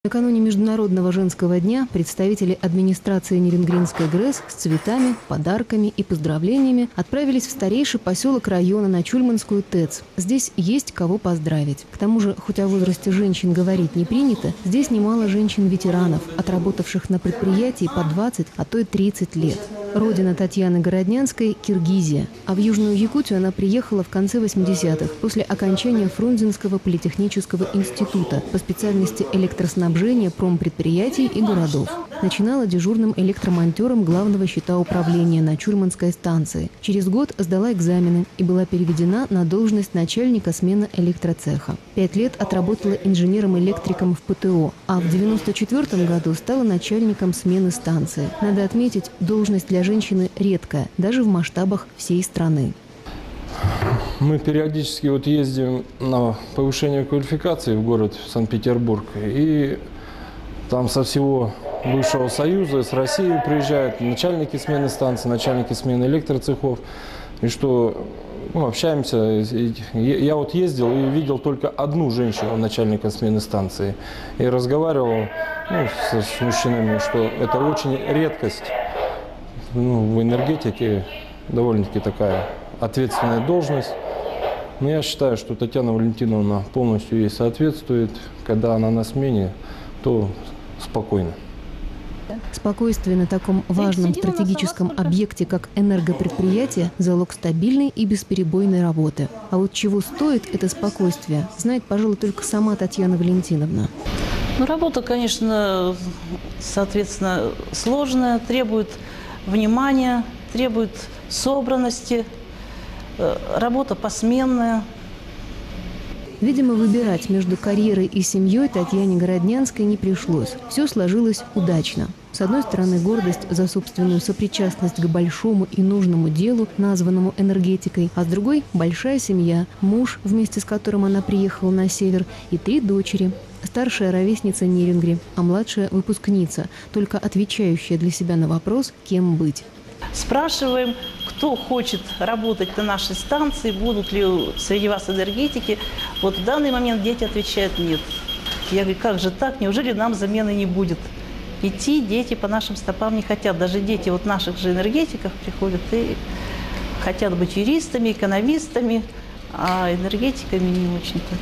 Накануне Международного женского дня представители администрации Нерюнгринской ГРЭС с цветами, подарками и поздравлениями отправились в старейший поселок района на Чульманскую ТЭЦ. Здесь есть кого поздравить. К тому же, хоть о возрасте женщин говорить не принято, здесь немало женщин-ветеранов, отработавших на предприятии по 20, а то и 30 лет. Родина Татьяны Городнянской – Киргизия, а в Южную Якутию она приехала в конце 80-х после окончания Фрунзенского политехнического института по специальности электроснабжения промпредприятий и городов. Начинала дежурным электромонтером главного щита управления на Чульманской станции. Через год сдала экзамены и была переведена на должность начальника смены электроцеха. 5 лет отработала инженером-электриком в ПТО, а в 1994 году стала начальником смены станции. Надо отметить, должность для женщины редкая, даже в масштабах всей страны. Мы периодически ездим на повышение квалификации в город Санкт-Петербург, и там со всего бывшего Союза, с России приезжают начальники смены станций, начальники смены электроцехов, и что общаемся. Я ездил и видел только одну женщину, начальника смены станции, и разговаривал с мужчинами, что это очень редкость. В энергетике довольно-таки такая ответственная должность. Но я считаю, что Татьяна Валентиновна полностью ей соответствует. Когда она на смене, то спокойно. Спокойствие на таком важном стратегическом объекте, как энергопредприятие, залог стабильной и бесперебойной работы. А вот чего стоит это спокойствие, знает, пожалуй, только сама Татьяна Валентиновна. Работа, конечно, соответственно, сложная, требует внимания, требует собранности, работа посменная. Видимо, выбирать между карьерой и семьей Татьяне Городнянской не пришлось. Все сложилось удачно. С одной стороны, гордость за собственную сопричастность к большому и нужному делу, названному энергетикой, а с другой – большая семья, муж, вместе с которым она приехала на север, и 3 дочери. Старшая ровесница Нерюнгри, а младшая – выпускница, только отвечающая для себя на вопрос, кем быть. Спрашиваем, кто хочет работать на нашей станции, будут ли среди вас энергетики. В данный момент дети отвечают нет. Я говорю, как же так, неужели нам замены не будет? Идти дети по нашим стопам не хотят. Даже дети наших же энергетиков приходят и хотят быть юристами, экономистами, а энергетиками не очень-то.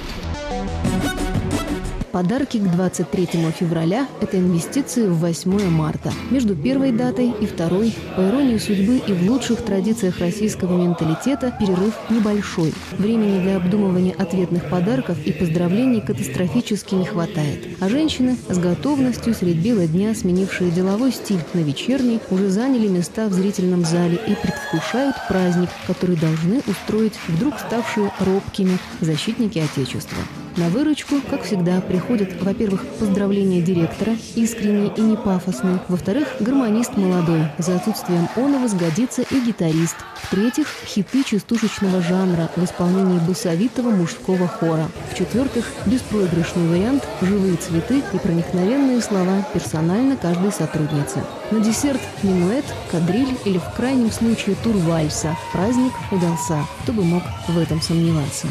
Подарки к 23 февраля – это инвестиции в 8 марта. Между первой датой и второй, по иронии судьбы и в лучших традициях российского менталитета, перерыв небольшой. Времени для обдумывания ответных подарков и поздравлений катастрофически не хватает. А женщины, с готовностью средь бела дня сменившие деловой стиль на вечерний, уже заняли места в зрительном зале и предвкушают праздник, который должны устроить вдруг ставшие робкими защитники Отечества. На выручку, как всегда, приходят, во-первых, поздравления директора, искренние и не пафосные, во-вторых, гармонист молодой, за отсутствием оного сгодится и гитарист, в-третьих, хиты частушечного жанра в исполнении басовитого мужского хора, в-четвертых, беспроигрышный вариант, живые цветы и проникновенные слова персонально каждой сотрудницы. На десерт минуэт, кадриль или в крайнем случае тур вальса. Праздник удался, кто бы мог в этом сомневаться.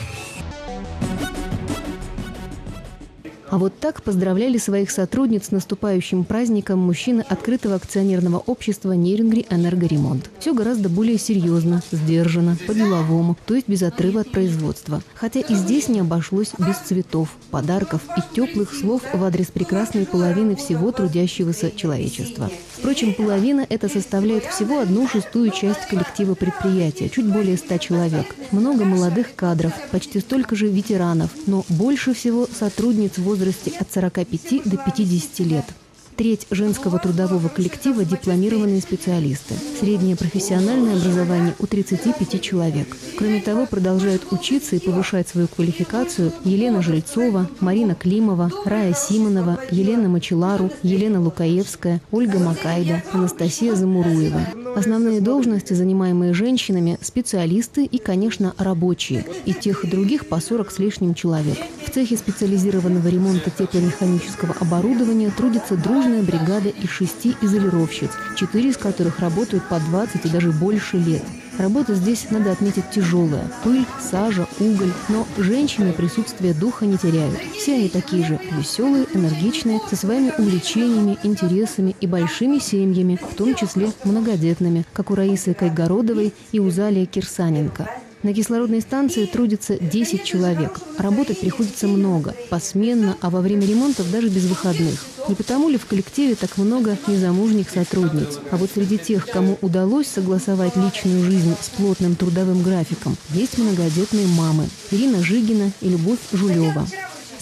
А вот так поздравляли своих сотрудниц с наступающим праздником мужчины открытого акционерного общества «Нерюнгри Энергоремонт». Все гораздо более серьезно, сдержанно, по-деловому, то есть без отрыва от производства. Хотя и здесь не обошлось без цветов, подарков и теплых слов в адрес прекрасной половины всего трудящегося человечества. Впрочем, половина это составляет всего 1/6 часть коллектива предприятия, чуть более 100 человек. Много молодых кадров, почти столько же ветеранов, но больше всего сотрудниц в возрасте от 45 до 50 лет. Треть женского трудового коллектива – дипломированные специалисты. Среднее профессиональное образование у 35 человек. Кроме того, продолжают учиться и повышать свою квалификацию Елена Жильцова, Марина Климова, Рая Симонова, Елена Мочелару, Елена Лукаевская, Ольга Макайда, Анастасия Замуруева. Основные должности, занимаемые женщинами – специалисты и, конечно, рабочие. И тех, и других по 40 с лишним человек. В цехе специализированного ремонта тепломеханического оборудования трудится дружно сложная бригада из 6 изолировщиц, 4 из которых работают по 20 и даже больше лет. Работа здесь, надо отметить, тяжелая. Пыль, сажа, уголь. Но женщины присутствие духа не теряют. Все они такие же веселые, энергичные, со своими увлечениями, интересами и большими семьями, в том числе многодетными, как у Раисы Кайгородовой и у Залии Кирсаненко. На кислородной станции трудится 10 человек. Работать приходится много, посменно, а во время ремонтов даже без выходных. Не потому ли в коллективе так много незамужних сотрудниц? А вот среди тех, кому удалось согласовать личную жизнь с плотным трудовым графиком, есть многодетные мамы – Ирина Жигина и Любовь Жулева.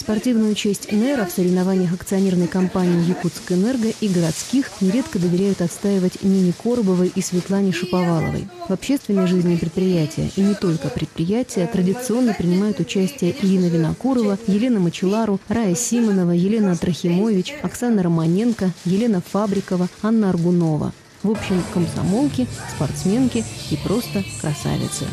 Спортивную честь НЭРа в соревнованиях акционерной компании «Якутскэнерго» и городских нередко доверяют отстаивать Нине Коробовой и Светлане Шаповаловой. В общественной жизни предприятия, и не только предприятия, традиционно принимают участие Ирина Винокурова, Елена Мочелару, Рая Симонова, Елена Трохимович, Оксана Романенко, Елена Фабрикова, Анна Аргунова. В общем, комсомолки, спортсменки и просто красавицы.